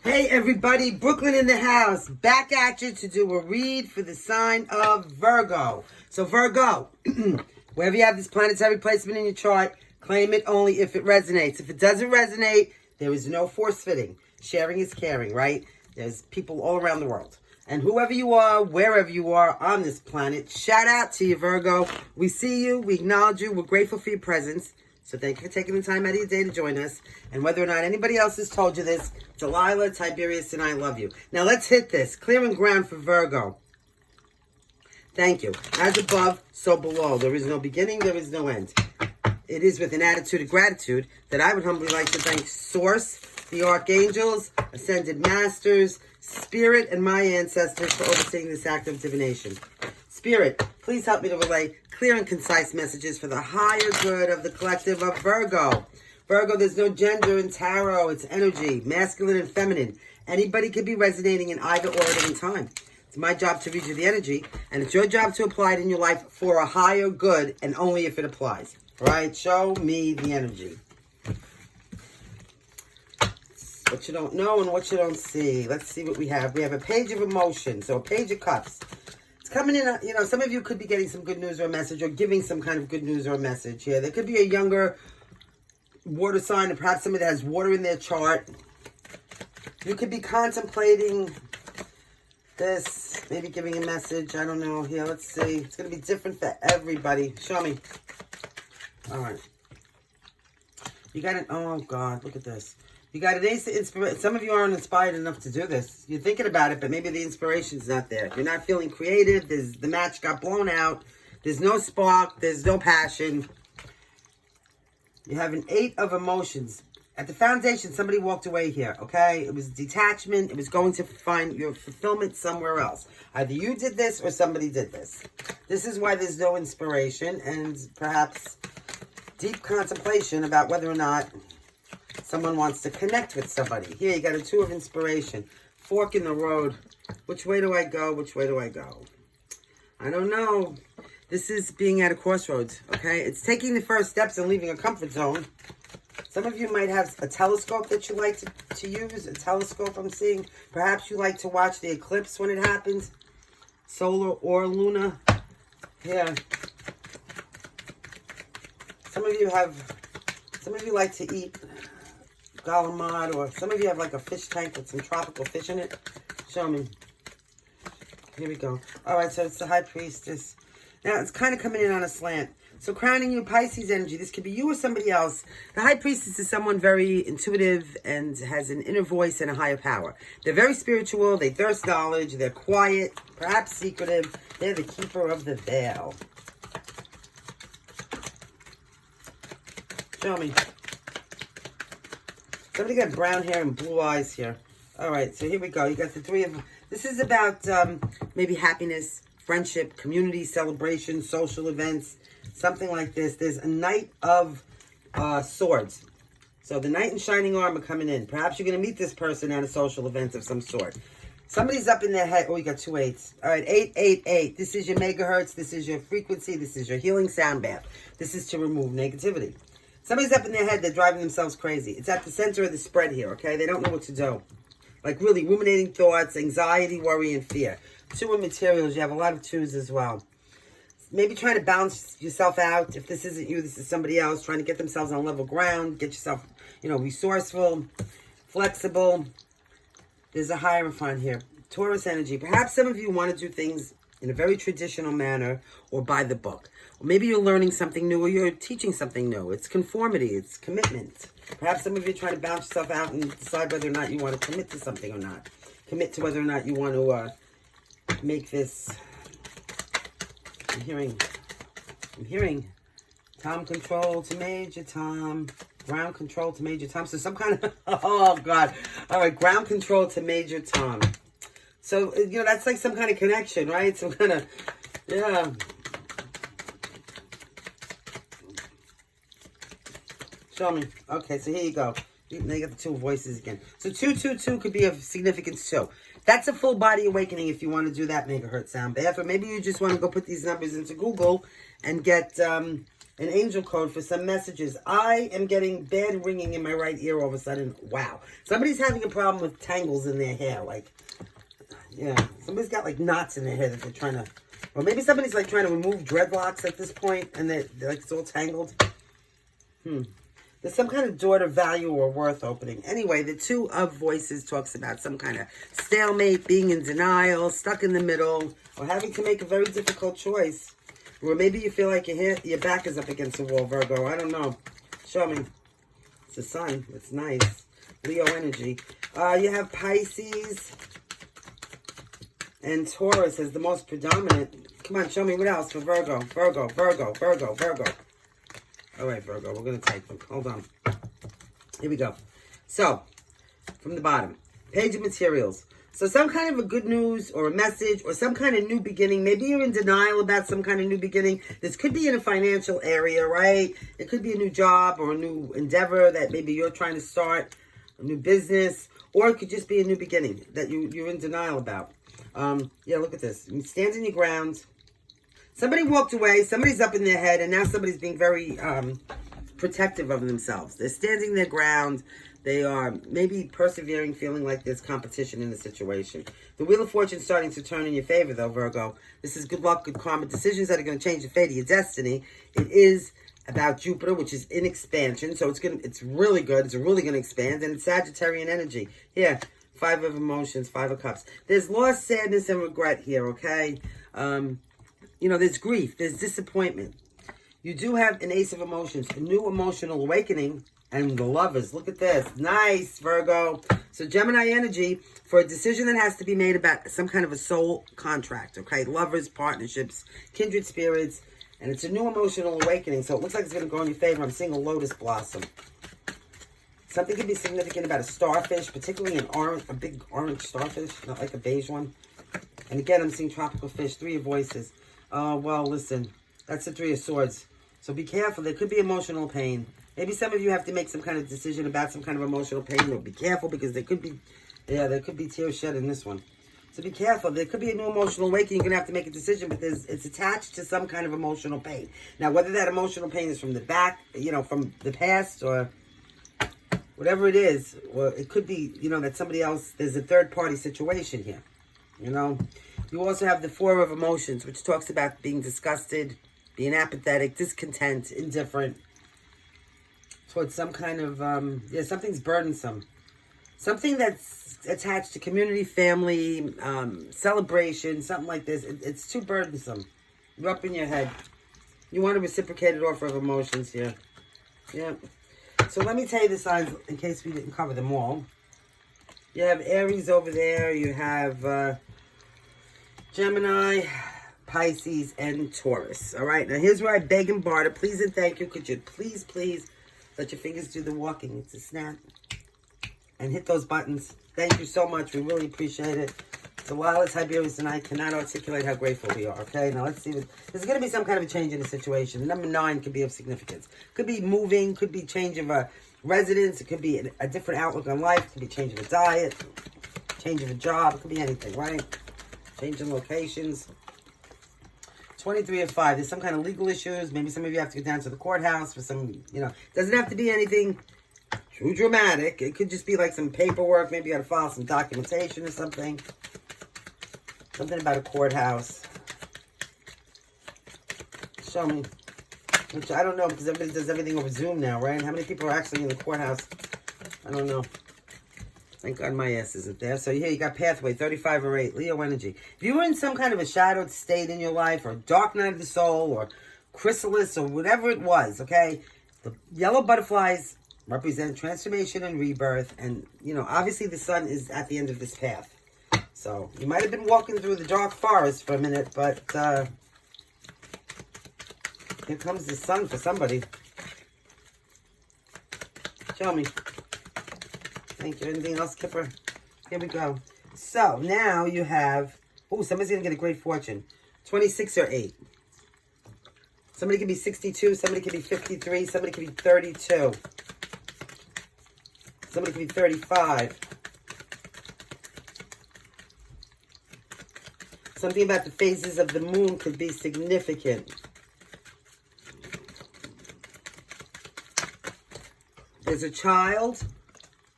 Hey everybody, Brooklyn in the house, back at you to do a read for the sign of Virgo. So Virgo, wherever you have this planetary placement in your chart, claim it only if it resonates. If it doesn't resonate, there is no force fitting. Sharing is caring, right? There's people all around the world. And whoever you are, wherever you are on this planet, shout out to you, Virgo. We see you, we acknowledge you, we're grateful for your presence. So thank you for taking the time out of your day to join us. And whether or not anybody else has told you this, Delilah, Tiberius, and I love you. Now let's hit this. Clearing ground for Virgo. Thank you. As above, so below. There is no beginning, there is no end. It is with an attitude of gratitude that I would humbly like to thank Source, the Archangels, Ascended Masters, Spirit, and my ancestors for overseeing this act of divination. Spirit, please help me to relay clear and concise messages for the higher good of the collective of Virgo. Virgo, there's no gender in tarot. It's energy, masculine and feminine. Anybody could be resonating in either or at any time. It's my job to read you the energy, and it's your job to apply it in your life for a higher good, and only if it applies. All right? Show me the energy. What you don't know and what you don't see. Let's see what we have. We have a page of emotion, so a page of cups. Coming in, you know, some of you could be getting some good news or a message, or giving some kind of good news or a message here. There could be a younger water sign, or perhaps somebody that has water in their chart. You could be contemplating this, maybe giving a message. I don't know. Here, let's see. It's going to be different for everybody. Show me. All right. You got it. Oh, God. Look at this. You got an ace of inspiration. Some of you aren't inspired enough to do this. You're thinking about it, but maybe the inspiration's not there. You're not feeling creative. The match got blown out. There's no spark. There's no passion. You have an 8 of emotions. At the foundation, somebody walked away here, okay? It was detachment. It was going to find your fulfillment somewhere else. Either you did this or somebody did this. This is why there's no inspiration, and perhaps deep contemplation about whether or not someone wants to connect with somebody. Here, you got a 2 of inspiration. Fork in the road. Which way do I go? Which way do I go? I don't know. This is being at a crossroads, okay? It's taking the first steps and leaving a comfort zone. Some of you might have a telescope that you like to use. A telescope I'm seeing. Perhaps you like to watch the eclipse when it happens. Solar or lunar. Yeah. Some of you like to eat galamad, or some of you have like a fish tank with some tropical fish in it. Show me. Here we go. All right, so it's the High Priestess. Now, it's kind of coming in on a slant. So crowning you, Pisces energy. This could be you or somebody else. The High Priestess is someone very intuitive and has an inner voice and a higher power. They're very spiritual. They thirst knowledge. They're quiet, perhaps secretive. They're the keeper of the veil. Show me. Somebody got brown hair and blue eyes here. All right, so here we go. You got the 3 of... This is about maybe happiness, friendship, community, celebration, social events, something like this. There's a Knight of Swords. So the Knight in shining armor coming in. Perhaps you're going to meet this person at a social event of some sort. Somebody's up in their head. Oh, you got 2 8s. All right, 888. This is your megahertz. This is your frequency. This is your healing sound bath. This is to remove negativity. Somebody's up in their head. They're driving themselves crazy. It's at the center of the spread here, okay? They don't know what to do. Like really ruminating thoughts, anxiety, worry, and fear. 2 in materials. You have a lot of 2s as well. Maybe trying to balance yourself out. If this isn't you, this is somebody else. Trying to get themselves on level ground. Get yourself, you know, resourceful, flexible. There's a Hierophant here. Taurus energy. Perhaps some of you want to do things in a very traditional manner or by the book. Or maybe you're learning something new or you're teaching something new. It's conformity. It's commitment. Perhaps some of you are trying to balance yourself out and decide whether or not you want to commit to something or not. Commit to whether or not you want to make this... I'm hearing Tom control to Major Tom. Ground control to Major Tom. So some kind of... Oh, God. All right, ground control to Major Tom. So, you know, that's like some kind of connection, right? Some kind of... Yeah. Show me. Okay, so here you go. Now you got the 2 voices again. So 222 could be of significance too. That's a full body awakening if you want to do that megahertz sound bath. Or maybe you just want to go put these numbers into Google and get an angel code for some messages. I am getting bad ringing in my right ear all of a sudden. Wow. Somebody's having a problem with tangles in their hair. Like, yeah, somebody's got like knots in their hair that they're trying to, or maybe somebody's like trying to remove dreadlocks at this point and they're like, it's all tangled. There's some kind of daughter value or worth opening. Anyway, the Two of Voices talks about some kind of stalemate, being in denial, stuck in the middle, or having to make a very difficult choice. Or maybe you feel like your back is up against the wall, Virgo. I don't know. Show me. It's the sun. It's nice. Leo energy. You have Pisces and Taurus as the most predominant. Come on, show me what else for Virgo. Virgo, Virgo, Virgo, Virgo. All right, Virgo, we're going to take them. Hold on. Here we go. So, from the bottom, page of materials. So some kind of a good news or a message or some kind of new beginning. Maybe you're in denial about some kind of new beginning. This could be in a financial area, right? It could be a new job or a new endeavor that maybe you're trying to start, a new business, or it could just be a new beginning that you're in denial about. Yeah, look at this. You stand in your ground. Somebody walked away, somebody's up in their head, and now somebody's being very protective of themselves. They're standing their ground. They are maybe persevering, feeling like there's competition in the situation. The Wheel of Fortune starting to turn in your favor, though, Virgo. This is good luck, good karma, decisions that are going to change the fate of your destiny. It is about Jupiter, which is in expansion, so it's really good. It's really going to expand, and it's Sagittarian energy. Here, Five of Emotions, Five of Cups. There's loss, sadness, and regret here, okay? There's grief, there's disappointment. You do have an Ace of Emotions, a new emotional awakening, and the Lovers. Look at this. Nice, Virgo. So Gemini energy for a decision that has to be made about some kind of a soul contract, okay? Lovers, partnerships, kindred spirits, and it's a new emotional awakening, so it looks like it's going to go in your favor. I'm seeing a lotus blossom. Something could be significant about a starfish, particularly a big orange starfish, not like a beige one. And again, I'm seeing tropical fish, Three of Voices. Well, listen, that's the Three of Swords. So be careful. There could be emotional pain. Maybe some of you have to make some kind of decision about some kind of emotional pain. Or be careful because there could be tears shed in this one. So be careful. There could be a new emotional awakening. You're going to have to make a decision, but it's attached to some kind of emotional pain. Now, whether that emotional pain is from the back, from the past or whatever it is, or it could be, that somebody else, there's a third-party situation here, You also have the Four of Emotions, which talks about being disgusted, being apathetic, discontent, indifferent, towards some kind of, something's burdensome. Something that's attached to community, family, celebration, something like this. It's too burdensome. You're up in your head. You want a reciprocated offer of emotions here. Yeah. So let me tell you the signs in case we didn't cover them all. You have Aries over there. You have Gemini, Pisces, and Taurus. All right. Now here's where I beg and barter. Please and thank you. Could you please let your fingers do the walking? It's a snap. And hit those buttons. Thank you so much. We really appreciate it. So while it's Tiberius and I cannot articulate how grateful we are. Okay, now let's see. There's going to be some kind of a change in the situation. Number 9 could be of significance. Could be moving. Could be change of a residence. It could be a different outlook on life. It could be change of a diet. Change of a job. It could be anything, right? Change in locations. 23 of 5. There's some kind of legal issues. Maybe some of you have to go down to the courthouse for some, doesn't have to be anything too dramatic. It could just be like some paperwork. Maybe you got to file some documentation or something. Something about a courthouse. Show me. Which I don't know because everybody does everything over Zoom now, right? How many people are actually in the courthouse? I don't know. Thank God my ass isn't there. So here you got Pathway, 35 or 8, Leo energy. If you were in some kind of a shadowed state in your life or dark night of the soul or chrysalis or whatever it was, okay? The yellow butterflies represent transformation and rebirth. And, obviously the sun is at the end of this path. So you might have been walking through the dark forest for a minute, but here comes the sun for somebody. Show me. Thank you. Anything else, Kipper? Here we go. So now you have, somebody's going to get a great fortune. 26 or 8. Somebody could be 62. Somebody could be 53. Somebody could be 32. Somebody could be 35. Something about the phases of the moon could be significant. there's a child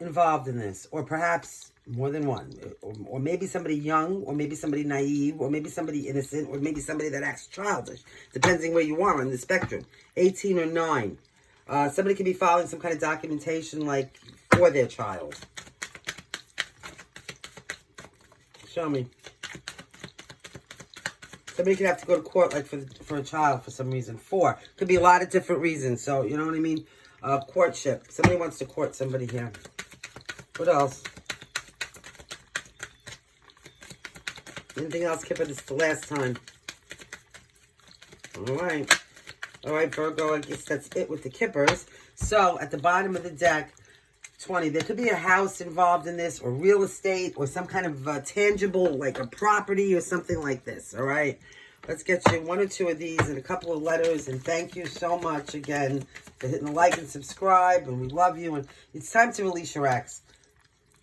involved in this, or perhaps more than one, or maybe somebody young, or maybe somebody naive, or maybe somebody innocent, or maybe somebody that acts childish, depending where you are on the spectrum, 18 or 9. Somebody could be filing some kind of documentation, like, for their child. Show me. Somebody could have to go to court, like, for a child for some reason. 4. Could be a lot of different reasons, so, you know what I mean? Courtship. Somebody wants to court somebody here. What else? Anything else, Kipper? This is the last time. All right. All right, Virgo, I guess that's it with the Kippers. So, at the bottom of the deck, 20. There could be a house involved in this, or real estate, or some kind of tangible, like a property or something like this, all right? Let's get you 1 or 2 of these and a couple of letters, and thank you so much again for hitting the like and subscribe, and we love you, and it's time to release your ex.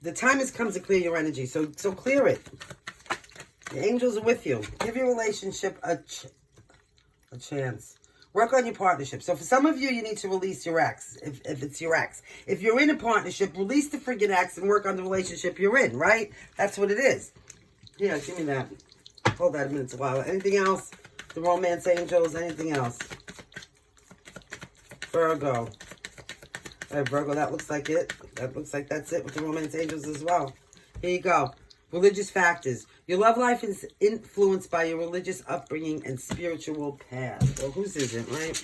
The time has come to clear your energy, so clear it. The angels are with you. Give your relationship a chance. Work on your partnership. So for some of you, you need to release your ex, if it's your ex. If you're in a partnership, release the friggin' ex and work on the relationship you're in, right? That's what it is. Yeah, give me that. Hold that a minute, Delilah. Anything else? The romance angels, anything else? Virgo. All right, Virgo, that looks like it. That looks like that's it with the romance angels as well. Here you go. Religious factors. Your love life is influenced by your religious upbringing and spiritual path. Well, whose isn't, right?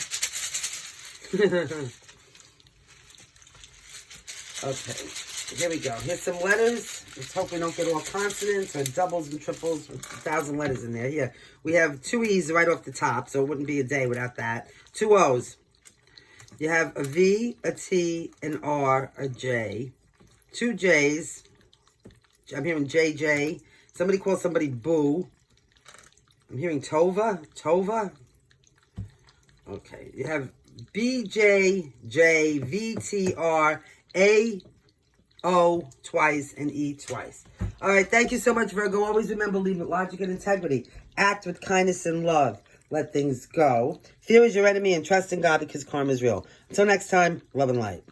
Okay. Here we go. Here's some letters. Let's hope we don't get all consonants or doubles and triples with 1,000 letters in there. Here, we have 2 E's right off the top, so it wouldn't be a day without that. 2 O's. You have a V, a T, an R, a J. 2 J's. I'm hearing JJ. Somebody call somebody Boo. I'm hearing Tova. Tova. Okay. You have BJJ, VTR, AO twice, and E twice. All right. Thank you so much, Virgo. Always remember, lead with logic and integrity. Act with kindness and love. Let things go. Fear is your enemy, and trust in God because karma is real. Until next time, love and light.